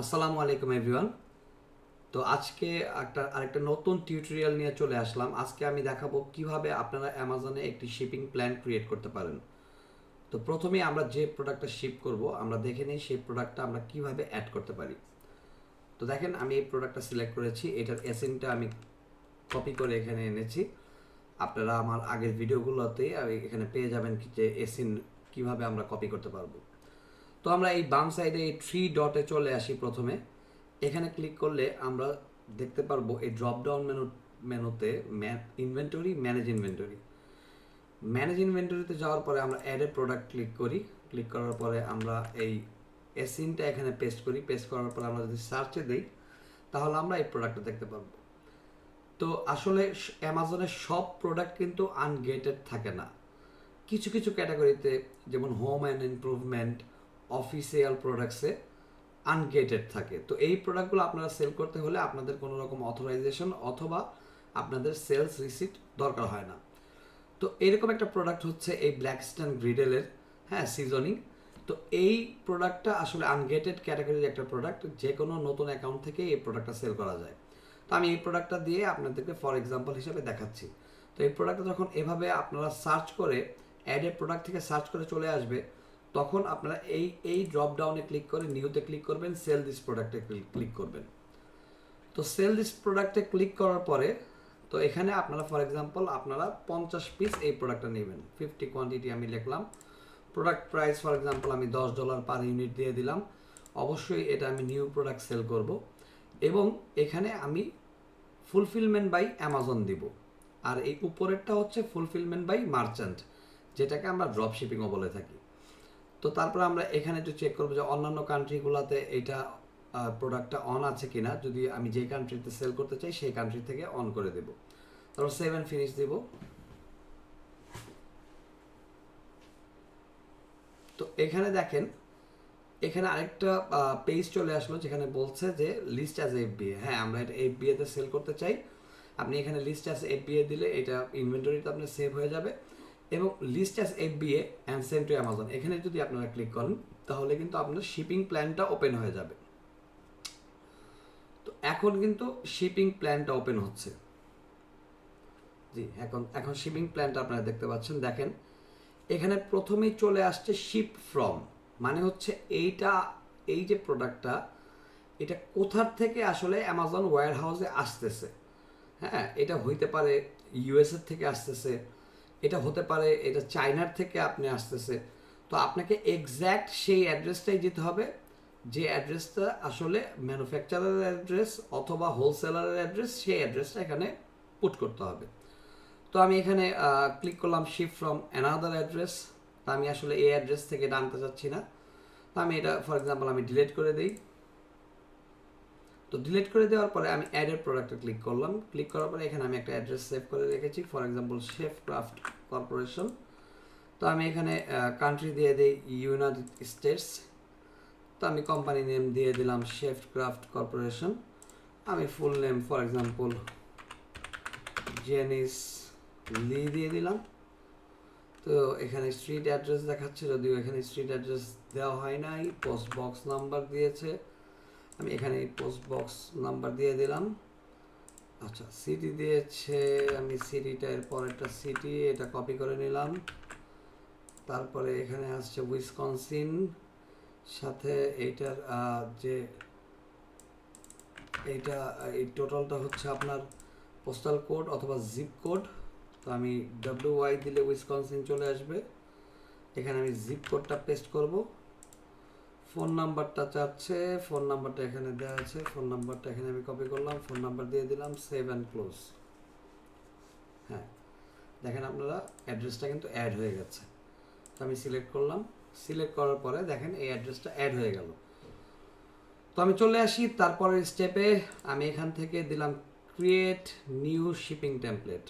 আসসালামু আলাইকুম এভরিওয়ান। তো আজকে আরেকটা নতুন টিউটোরিয়াল নিয়ে চলে আসলাম। আজকে আমি দেখাবো কিভাবে আপনারা অ্যামাজনে একটি শিপিং প্ল্যান ক্রিয়েট করতে পারেন। তো প্রথমে আমরা যে প্রোডাক্টটা শিপ করব আমরা দেখে নিই সেই প্রোডাক্টটা আমরা কিভাবে অ্যাড করতে পারি। তো দেখেন আমি এই প্রোডাক্টটা সিলেক্ট করেছি, এটার এসএনটা আমি কপি করে এখানে এনেছি। আপনারা আমার আগের ভিডিওগুলোতে এখানে পেয়ে যাবেন যে এসএন কিভাবে আমরা কপি করতে পারবো। তো আমরা এই বাম সাইডে এই থ্রি ডটে চলে আসি। প্রথমে এখানে ক্লিক করলে আমরা দেখতে পারবো এই ড্রপ ডাউন মেনুতে ইনভেন্টরি, ম্যানেজ ইনভেন্টরিতে যাওয়ার পরে আমরা অ্যাড এ প্রোডাক্ট ক্লিক করি। ক্লিক করার পরে আমরা এই এসিনটা এখানে পেস্ট করি। পেস্ট করার পরে আমরা যদি সার্চে দিই তাহলে আমরা এই প্রোডাক্টটা দেখতে পারবো। তো আসলে অ্যামাজনের সব প্রোডাক্ট কিন্তু আনগেটেড থাকে না। কিছু কিছু ক্যাটাগরিতে যেমন হোম অ্যান্ড ইমপ্রুভমেন্ট, অফিসিয়াল প্রোডাক্টসে আনগেটেড থাকে। তো এই প্রোডাক্টগুলো আপনারা সেল করতে হলে আপনাদের কোনো রকম অথরাইজেশন অথবা আপনাদের সেলস রিসিট দরকার হয় না। তো এরকম একটা প্রোডাক্ট হচ্ছে এই ব্ল্যাকস্টোন গ্রিডেলের সিজনিং। তো এই প্রোডাক্টটা আসলে আনগেটেড ক্যাটাগরির একটা প্রোডাক্ট, যে কোনো নতুন অ্যাকাউন্ট থেকে এই প্রোডাক্টটা সেল করা যায়। তো আমি এই প্রোডাক্টটা দিয়ে আপনাদেরকে ফর এক্সাম্পল হিসেবে দেখাচ্ছি। তো এই প্রোডাক্টটা যখন এভাবে আপনারা সার্চ করে অ্যাড এ প্রোডাক্ট থেকে সার্চ করে চলে আসবে, তখন আপনারা এই ড্রপ ডাউনে ক্লিক করে নিউতে ক্লিক করবেন, সেল দিস প্রোডাক্টে ক্লিক করবেন। তো সেল দিস প্রোডাক্টে ক্লিক করার পরে তো এখানে আপনারা ফর এক্সাম্পল আপনারা 50 পিস এই প্রোডাক্টটা নেবেন। 50 কোয়ান্টিটি আমি লিখলাম। প্রোডাক্ট প্রাইস ফর এক্সাম্পল আমি $10 পার ইউনিট দিয়ে দিলাম। অবশ্যই এটা আমি নিউ প্রোডাক্ট সেল করব এবং এখানে আমি ফুলফিলমেন্ট বাই অ্যামাজন দিব। আর এই উপরেরটা হচ্ছে ফুলফিলমেন্ট বাই মার্চেন্ট, যেটাকে আমরা ড্রপ শিপিংও বলে থাকি। তো তারপর আমরা এখানে একটু চেক করবো যে অন্যান্য কান্ট্রিগুলোতে এইটা প্রোডাক্টটা অন আছে কিনা। যদি আমি যে কান্ট্রিতে সেল করতে চাই সেই কান্ট্রি থেকে অন করে দেব। তারপর সেভ অ্যান্ড ফিনিশ দেব। তো এখানে দেখেন, এখানে আরেকটা পেজ চলে আসলো যেখানে বলছে যে লিস্ট অ্যাজ এফবিএ। হ্যাঁ, আমরা এটা এফবিএতে সেল করতে চাই। আপনি এখানে লিস্ট অ্যাজ এফবিএ দিলে এটা ইনভেন্টরিতে আপনার সেভ হয়ে যাবে এবং list as FBA and send to Amazon এখানে যদি আপনারা ক্লিক করেন তাহলে কিন্তু আপনার শিপিং প্ল্যানটা ওপেন হয়ে যাবে। তো এখন কিন্তু শিপিং প্ল্যানটা ওপেন হচ্ছে। জি, এখন শিপিং প্ল্যানটা আপনারা দেখতে পাচ্ছেন। দেখেন এখানে প্রথমেই চলে আসছে শিপ ফ্রম, মানে হচ্ছে এই যে প্রোডাক্টটা এটা কোথার থেকে আসলে অ্যামাজন ওয়্যার হাউসে আসতেছে। হ্যাঁ, এটা হইতে পারে ইউএসএর থেকে আসতেছে, এটা হতে পারে এটা চায়নার থেকে আপনি আসতেছে। তো আপনাকে এক্স্যাক্ট সেই অ্যাড্রেসটাই যেতে হবে, যে অ্যাড্রেসটা আসলে ম্যানুফ্যাকচারারের অ্যাড্রেস অথবা হোলসেলারের অ্যাড্রেস, সেই অ্যাড্রেসটা এখানে পুট করতে হবে। তো আমি এখানে ক্লিক করলাম শিপ ফ্রম অ্যানাদার অ্যাড্রেস। তো আমি আসলে এই অ্যাড্রেস থেকে এটা আনতে চাচ্ছি না। তো আমি এটা ফর এক্সাম্পল আমি ডিলিট করে দিই। তো ডিলিট করে দেওয়ার পরে আমি অ্যাডের প্রোডাক্টে ক্লিক করলাম। ক্লিক করার পরে এখানে আমি একটা অ্যাড্রেস সেভ করে রেখেছি, for example chef craft corporation. তো আমি এখানে কান্ট্রি দিয়ে দিই ইউনাইটেড স্টেটস। তো আমি কোম্পানি নেম দিয়ে দিলাম শেফ ক্রাফট কর্পোরেশন। আমি ফুল নেম ফর এক্সাম্পল জেনিস লি দিয়ে দিলাম। তো এখানে স্ট্রিট অ্যাড্রেস দেখাচ্ছে, যদিও এখানে স্ট্রিট অ্যাড্রেস দেওয়া হয় নাই, পোস্ট বক্স নাম্বার দিয়েছে। আমি এখানে পোস্ট বক্স নাম্বার দিয়ে দিলাম। আচ্ছা, সিটি দিয়েছে, আমি সিটিটা এর পরেরটা সিটি এটা কপি করে নিলাম। তারপরে এখানে আসছে উইসকনসিন, সাথে এইটার যে এই টোটালটা হচ্ছে আপনার পোস্টাল কোড অথবা জিপ কোড। তো আমি WY দিলে উইসকনসিন চলে আসবে। এখানে আমি জিপ কোডটা পেস্ট করব। ফোন নাম্বারটা চাচ্ছে, ফোন নাম্বারটা এখানে দেওয়া আছে, ফোন নাম্বারটা এখানে আমি কপি করলাম, ফোন নাম্বার দিয়ে দিলাম, সেভ অ্যান্ড ক্লোজ। হ্যাঁ, দেখেন আপনারা অ্যাড্রেসটা কিন্তু অ্যাড হয়ে গেছে। তো আমি সিলেক্ট করলাম। সিলেক্ট করার পরে দেখেন এই অ্যাড্রেসটা অ্যাড হয়ে গেল। তো আমি চলে আসি তারপরের স্টেপে। আমি এখান থেকে দিলাম ক্রিয়েট নিউ শিপিং টেমপ্লেট।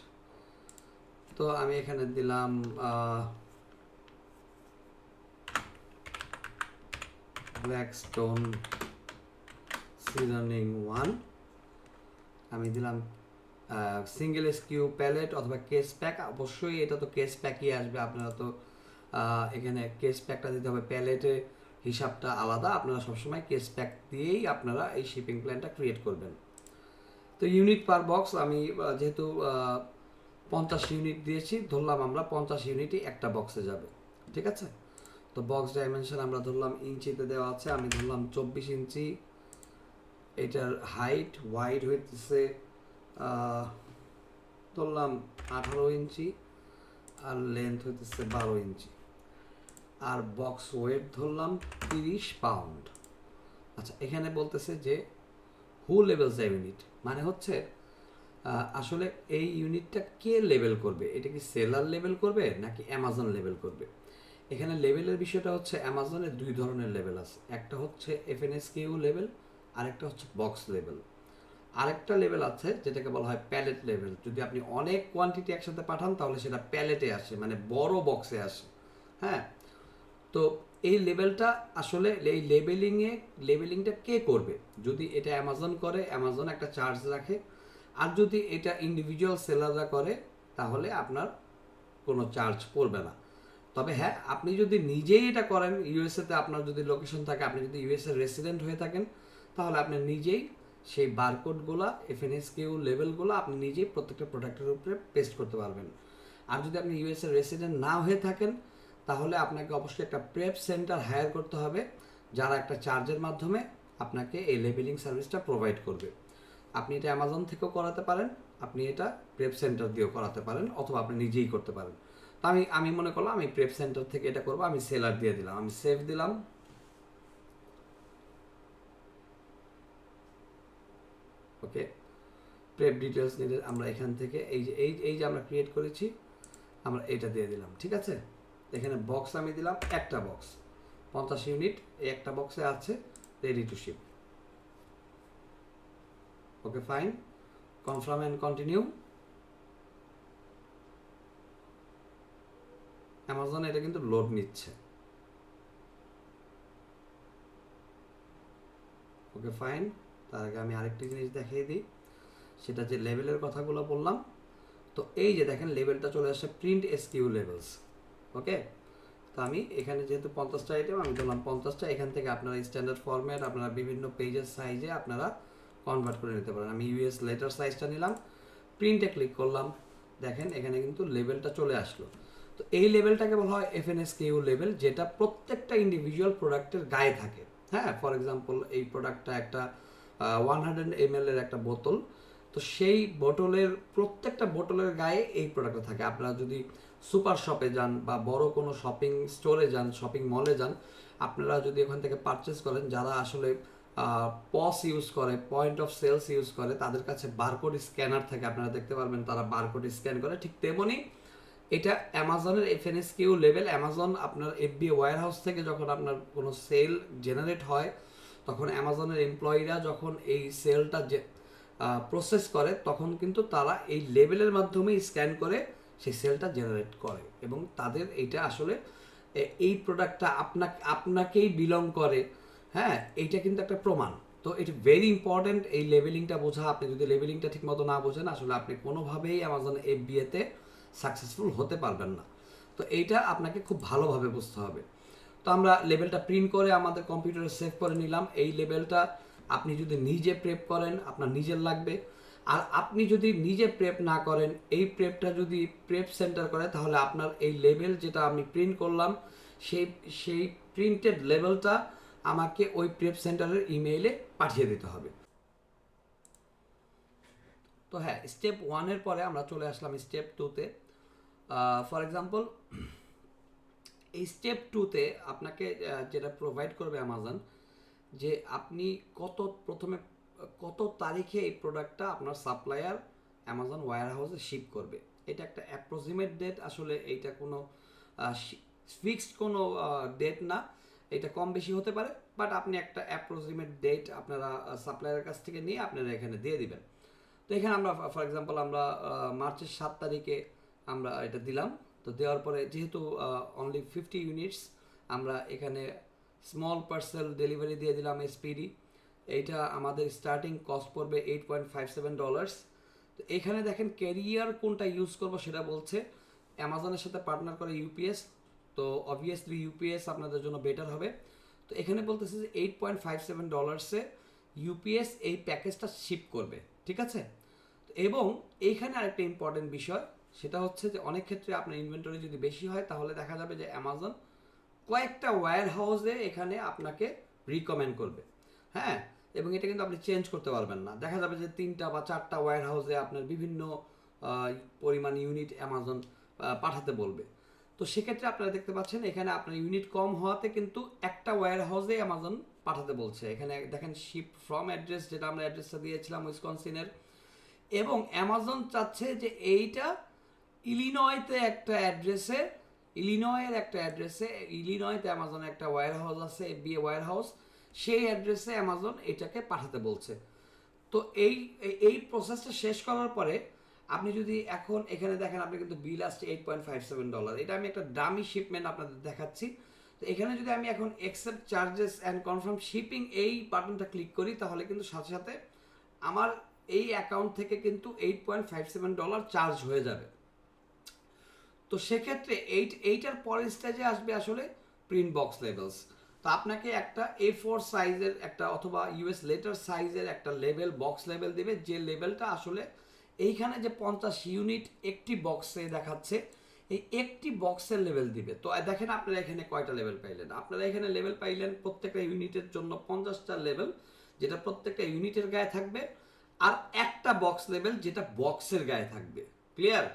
তো আমি এখানে দিলাম ব্ল্যাকস্টোন সিজনিং 1। আমি দিলাম সিঙ্গেল SKU প্যালেট অথবা কেস প্যাক। অবশ্যই এটা তো কেস প্যাকই আসবে, আপনারা তো এখানে কেস প্যাকটা দিতে হবে। প্যালেটে হিসাবটা আলাদা, আপনারা সবসময় কেস প্যাক দিয়েই আপনারা এই শিপিং প্ল্যানটা ক্রিয়েট করবেন। তো ইউনিট পার বক্স আমি যেহেতু 50 ইউনিট দিয়েছি, ধরলাম আমরা 50 ইউনিটই একটা বক্সে যাবে, ঠিক আছে। তো বক্স ডাইমেনশন আমরা ধরলাম ইঞ্চিতে দেওয়া আছে, আমি ধরলাম 24 ইঞ্চি। এটার হাইট ওয়াইড হইতেছে ধরলাম 18 ইঞ্চি, আর লেন্থ হইতেছে 12 ইঞ্চি, আর বক্স ওয়েট ধরলাম 30 পাউন্ড। আচ্ছা, এখানে বলতেছে যে হু লেভেলস দ্য ইউনিট, মানে হচ্ছে আসলে এই ইউনিটটা কে লেভেল করবে, এটা কি সেলার লেভেল করবে নাকি অ্যামাজন লেভেল করবে। এখানে লেভেলের বিষয়টা হচ্ছে অ্যামাজনের দুই ধরনের লেভেল আছে, একটা হচ্ছে FNSKU লেভেল, আরেকটা হচ্ছে বক্স লেভেল। আরেকটা লেভেল আছে যেটাকে বলা হয় প্যালেট লেভেল। যদি আপনি অনেক কোয়ান্টিটি একসাথে পাঠান তাহলে সেটা প্যালেটে আসে, মানে বড় বক্সে আসে। হ্যাঁ, তো এই লেভেলটা আসলে এই লেবেলিংটা কে করবে। যদি এটা অ্যামাজন করে, অ্যামাজন একটা চার্জ রাখে, আর যদি এটা ইন্ডিভিজুয়াল সেলাররা করে তাহলে আপনার কোনো চার্জ পড়বে না। তবে হ্যাঁ, আপনি যদি নিজেই এটা করেন, ইউএসএতে আপনার যদি লোকেশন থাকে, আপনি যদি ইউএসএ রেসিডেন্ট হয়ে থাকেন, তাহলে আপনি নিজেই সেই বারকোডগুলো, FNSKU লেভেলগুলো আপনি নিজেই প্রত্যেকটা প্রোডাক্টের উপরে পেস্ট করতে পারবেন। আর যদি আপনি ইউএসএ রেসিডেন্ট না হয়ে থাকেন, তাহলে আপনাকে অবশ্যই একটা প্রেপ সেন্টার হায়ার করতে হবে, যারা একটা চার্জের মাধ্যমে আপনাকে এই লেবেলিং সার্ভিসটা প্রোভাইড করবে। আপনি এটা অ্যামাজন থেকেও করাতে পারেন, আপনি এটা প্রেপ সেন্টার দিয়েও করাতে পারেন, অথবা আপনি নিজেই করতে পারেন। তো আমি মনে করলাম আমি প্রেপ সেন্টার থেকে এটা করবো, আমি সেলার দিয়ে দিলাম, আমি সেভ দিলাম। ওকে, প্রেপ ডিটেলস নিলে আমরা এখান থেকে এই যে আমরা ক্রিয়েট করেছি, আমরা এটা দিয়ে দিলাম, ঠিক আছে। এখানে বক্স আমি দিলাম একটা বক্স, 50 ইউনিট এই একটা বক্সে আছে, ready to sheep. Okay fine, confirm and continue. Amazon এটা কিন্তু লোড নিচ্ছে। ওকে ফাইন, তার আগে আমি আরেকটি জিনিস দেখিয়ে দিই, সেটা যে লেভেলের কথাগুলো বললাম। তো এই যে দেখেন লেভেলটা চলে আসছে প্রিন্ট SKU লেভেলস। ওকে, তো আমি এখানে যেহেতু 50টা আইটেম, আমি ধরলাম 50টা। এখান থেকে আপনারা স্ট্যান্ডার্ড ফরম্যাট, আপনারা বিভিন্ন পেজের সাইজে আপনারা কনভার্ট করে নিতে পারেন। আমি US লেটার সাইজটা নিলাম, প্রিন্টে ক্লিক করলাম, দেখেন এখানে কিন্তু লেভেলটা চলে আসলো। তো এই লেভেলটাকে বলা হয় FNSKU লেভেল, যেটা প্রত্যেকটা ইন্ডিভিজুয়াল প্রোডাক্টের গায়ে থাকে। হ্যাঁ, ফর এক্সাম্পল এই প্রোডাক্টটা একটা 100 ml এর একটা বোতল, তো সেই প্রত্যেকটা বোতলের গায়ে এই প্রোডাক্টটা থাকে। আপনারা যদি সুপার শপে যান বা বড় কোনো শপিং স্টোরে যান, শপিং মলে যান, আপনারা যদি ওখান থেকে পারচেস করেন, যারা আসলে পস ইউজ করে, পয়েন্ট অফ সেলস ইউজ করে, তাদের কাছে বারকোড স্ক্যানার থাকে, আপনারা দেখতে পারবেন তারা বারকোড স্ক্যান করে। ঠিক তেমনি এটা অ্যামাজনের FNSKU লেভেল। অ্যামাজন আপনার FBA ওয়্যার হাউস থেকে যখন আপনার কোনো সেল জেনারেট হয়, তখন অ্যামাজনের এমপ্লয়িরা যখন এই সেলটা প্রসেস করে, তখন কিন্তু তারা এই লেভেলের মাধ্যমেই স্ক্যান করে সেই সেলটা জেনারেট করে, এবং তাদের এইটা আসলে এই প্রোডাক্টটা আপনাকেই বিলং করে। হ্যাঁ, এইটা কিন্তু একটা প্রমাণ। তো এটা ভেরি ইম্পর্টেন্ট এই লেভেলিংটা বোঝা। আপনি যদি লেভেলিংটা ঠিকমতো না বোঝেন, আসলে আপনি কোনোভাবেই অ্যামাজন FBA-তে সাকসেসফুল হতে পারবেন না। তো এইটা আপনাকে খুব ভালোভাবে বুঝতে হবে। তো আমরা লেভেলটা প্রিন্ট করে আমাদের কম্পিউটারে সেভ করে নিলাম। এই লেভেলটা আপনি যদি নিজে প্রেপ করেন, আপনার নিজের লাগবে। আর আপনি যদি নিজে প্রেপ না করেন, এই প্রেপটা যদি প্রেপ সেন্টার করে, তাহলে আপনার এই লেভেল যেটা আমি প্রিন্ট করলাম, সেই প্রিন্টেড লেভেলটা আমাকে ওই প্রেপ সেন্টারের ইমেইলে পাঠিয়ে দিতে হবে। তো হ্যাঁ, স্টেপ 1-এর পরে আমরা চলে আসলাম স্টেপ 2-তে। ফর এক্সাম্পল, এই স্টেপ 2-তে আপনাকে যেটা প্রোভাইড করবে অ্যামাজন, যে আপনি প্রথমে কত তারিখে এই প্রোডাক্টটা আপনার সাপ্লায়ার অ্যামাজন ওয়্যার হাউসে শিপ করবে। এটা একটা অ্যাপ্রক্সিমেট ডেট, আসলে এইটা কোনো ফিক্সড কোনো ডেট না, এটা কম বেশি হতে পারে, বাট আপনি একটা অ্যাপ্রক্সিমেট ডেট আপনারা সাপ্লায়ারের কাছ থেকে নিয়ে আপনারা এখানে দিয়ে দিবেন। তো এখানে আমরা ফর এক্সাম্পল আমরা মার্চের 7 তারিখে আমরা এটা দিলাম। তো দেওয়ার পরে যেহেতু অনলি 50 ইউনিটস, আমরা এখানে স্মল পার্সেল ডেলিভারি দিয়ে দিলাম SPD। এইটা আমাদের স্টার্টিং কস্ট পড়বে $8.57। তো এখানে দেখেন ক্যারিয়ার কোনটা ইউজ করবো সেটা বলছে। অ্যামাজনের সাথে পার্টনার করে UPS, তো অবভিয়াসলি UPS আপনাদের জন্য বেটার হবে। তো এখানে বলতেছে যে $8.57 ইউপিএস এই প্যাকেজটা শিপ করবে, ঠিক আছে। এবং এইখানে আরেকটা ইম্পর্টেন্ট বিষয়, সেটা হচ্ছে যে অনেক ক্ষেত্রে আপনার ইনভেন্টরি যদি বেশি হয় তাহলে দেখা যাবে যে অ্যামাজন কয়েকটা ওয়্যার হাউসে এখানে আপনাকে রিকমেন্ড করবে, হ্যাঁ। এবং এটা কিন্তু আপনি চেঞ্জ করতে পারবেন না। দেখা যাবে যে 3টা বা 4টা ওয়্যার হাউসে আপনার বিভিন্ন পরিমাণ ইউনিট অ্যামাজন পাঠাতে বলবে। তো সেক্ষেত্রে আপনারা দেখতে পাচ্ছেন এখানে আপনার ইউনিট কম হওয়াতে কিন্তু একটা ওয়্যার হাউসে অ্যামাজন পাঠাতে বলছে। এখানে দেখেন শিপ ফ্রম অ্যাড্রেস, যেটা আমরা অ্যাড্রেসটা দিয়েছিলাম উইসকনসিনের, এবং অ্যামাজন চাচ্ছে যে এইটা ইলিনয়তে একটা অ্যাড্রেসে, ইলিনয়তে অ্যামাজনের একটা ওয়্যার হাউস আছে, FBA ওয়্যার হাউস, সেই অ্যাড্রেসে অ্যামাজন এটাকে পাঠাতে বলছে। তো এই এই প্রসেসটা শেষ করার পরে আপনি যদি এখন এখানে দেখেন, আপনি কিন্তু বিল আসছে $8.57। এটা আমি একটা ডামি শিপমেন্ট আপনাদের দেখাচ্ছি। তো এখানে যদি আমি এখন accept charges and confirm shipping এই বাটনটা ক্লিক করি, তাহলে কিন্তু সাথে সাথে আমার এই অ্যাকাউন্ট থেকে কিন্তু $8.57 চার্জ হয়ে যাবে। তো সেক্ষেত্রে এইটার পরের স্টেজে আসবে আসলে প্রিন্ট বক্স লেভেলস। তো আপনাকে একটা A4 সাইজের একটা অথবা US লেটার সাইজের একটা লেভেল, বক্স লেভেল দেবে, যে লেভেলটা আসলে এইখানে যে 50 ইউনিট একটি বক্সে দেখাচ্ছে, এই একটি বক্সের লেভেল দিবে। তো দেখেন আপনারা এখানে কয়টা লেভেল পাইলেন, আপনারা এখানে লেভেল পাইলেন প্রত্যেকটা ইউনিটের জন্য 50টা লেভেল, যেটা প্রত্যেকটা ইউনিটের গায়ে থাকবে, আর একটা বক্স লেভেল যেটা বক্সের গায়ে থাকবে। ক্লিয়ার?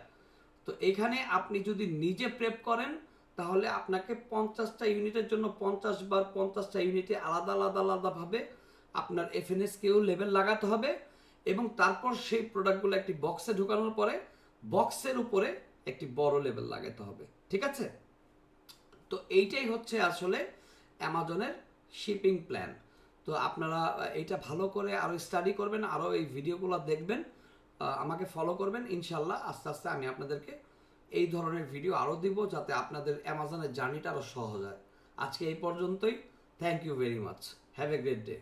তো এখানে আপনি যদি নিজে প্রেপ করেন তাহলে আপনাকে 50টা ইউনিটের জন্য 50 বার 50টা ইউনিটে আলাদাভাবে আপনার FNSKU লেভেল লাগাতে হবে, এবং তারপর সেই প্রোডাক্টগুলো একটি বক্সে ঢোকানোর পরে বক্সের উপরে একটি বড় লেভেল লাগাতে হবে, ঠিক আছে। তো এইটাই হচ্ছে আসলে অ্যামাজনের শিপিং প্ল্যান। তো আপনারা এইটা ভালো করে আরও স্টাডি করবেন, আরও এই ভিডিওগুলো দেখবেন, আমাকে ফলো করবেন। ইনশাল্লাহ আস্তে আস্তে আমি আপনাদেরকে এই ধরনের ভিডিও আরও দিব, যাতে আপনাদের অ্যামাজনের জার্নিটা আরও সহজ হয়। আজকে এই পর্যন্তই। Thank you very much. Have a great day.